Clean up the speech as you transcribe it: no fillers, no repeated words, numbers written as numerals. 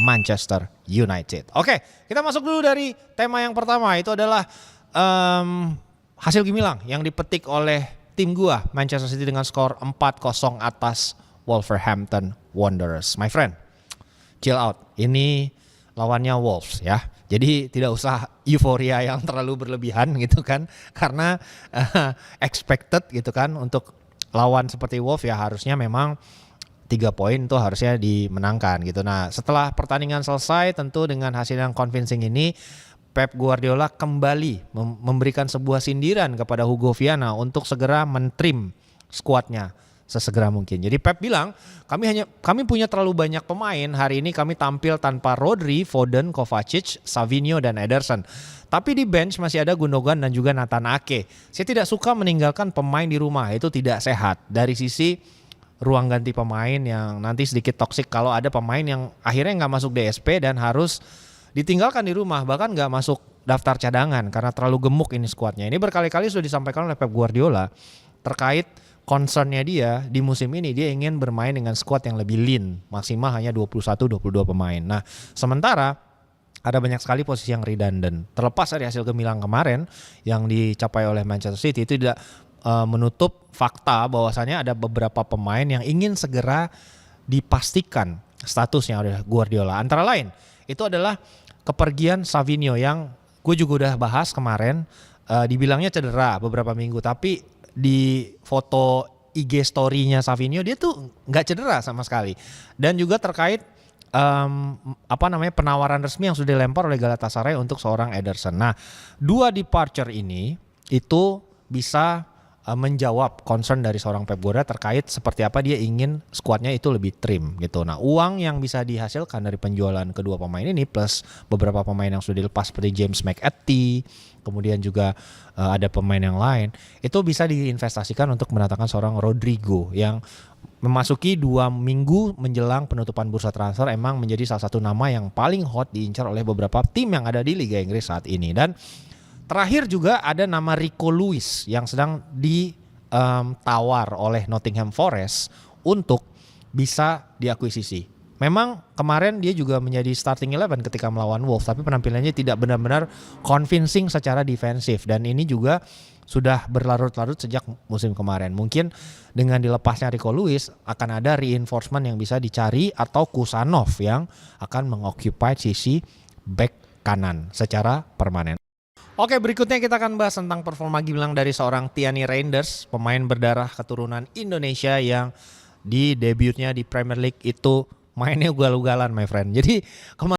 Manchester United. Oke, kita masuk dulu dari tema yang pertama, itu adalah hasil gemilang yang dipetik oleh tim gua Manchester City dengan skor 4-0 atas Wolverhampton Wanderers. My friend, chill out. Ini lawannya Wolves ya. Jadi tidak usah euforia yang terlalu berlebihan gitu kan. Karena expected gitu kan untuk lawan seperti Wolves ya harusnya memang 3 poin itu harusnya dimenangkan gitu. Nah setelah pertandingan selesai tentu dengan hasil yang convincing ini Pep Guardiola kembali memberikan sebuah sindiran kepada Hugo Viana untuk segera mentrim skuadnya sesegera mungkin. Jadi Pep bilang kami punya terlalu banyak pemain, hari ini kami tampil tanpa Rodri, Foden, Kovacic, Savinho dan Ederson. Tapi di bench masih ada Gundogan dan juga Nathan Ake. Saya tidak suka meninggalkan pemain di rumah, itu tidak sehat. Dari sisi ruang ganti pemain yang nanti sedikit toksik kalau ada pemain yang akhirnya nggak masuk DSP dan harus ditinggalkan di rumah, bahkan nggak masuk daftar cadangan karena terlalu gemuk ini skuadnya. Ini berkali-kali sudah disampaikan oleh Pep Guardiola terkait concernnya dia di musim ini, dia ingin bermain dengan skuad yang lebih lean, maksimal hanya 21-22 pemain. Nah sementara ada banyak sekali posisi yang redundant. Terlepas dari hasil gemilang kemarin yang dicapai oleh Manchester City, itu tidak menutup fakta bahwasannya ada beberapa pemain yang ingin segera dipastikan statusnya oleh Guardiola. Antara lain itu adalah kepergian Savinho yang gue juga udah bahas kemarin, dibilangnya cedera beberapa minggu, tapi di foto IG story-nya Savinho dia tuh nggak cedera sama sekali. Dan juga terkait penawaran resmi yang sudah dilempar oleh Galatasaray untuk seorang Ederson. Nah, 2 departure ini itu bisa menjawab concern dari seorang Pep Guardiola terkait seperti apa dia ingin skuadnya itu lebih trim gitu. Nah uang yang bisa dihasilkan dari penjualan kedua pemain ini plus beberapa pemain yang sudah dilepas seperti James McAtee, kemudian juga ada pemain yang lain, itu bisa diinvestasikan untuk mendatangkan seorang Rodrigo yang memasuki 2 minggu menjelang penutupan bursa transfer emang menjadi salah satu nama yang paling hot diincar oleh beberapa tim yang ada di Liga Inggris saat ini. Dan terakhir juga ada nama Rico Lewis yang sedang ditawar oleh Nottingham Forest untuk bisa diakuisisi. Memang kemarin dia juga menjadi starting 11 ketika melawan Wolves, tapi penampilannya tidak benar-benar convincing secara defensif dan ini juga sudah berlarut-larut sejak musim kemarin. Mungkin dengan dilepasnya Rico Lewis akan ada reinforcement yang bisa dicari atau Kusanov yang akan mengoccupy sisi back kanan secara permanen. Oke, berikutnya kita akan bahas tentang performa gemilang dari seorang Tierney Reinders, pemain berdarah keturunan Indonesia yang di debutnya di Premier League itu mainnya ugal-ugalan my friend. Jadi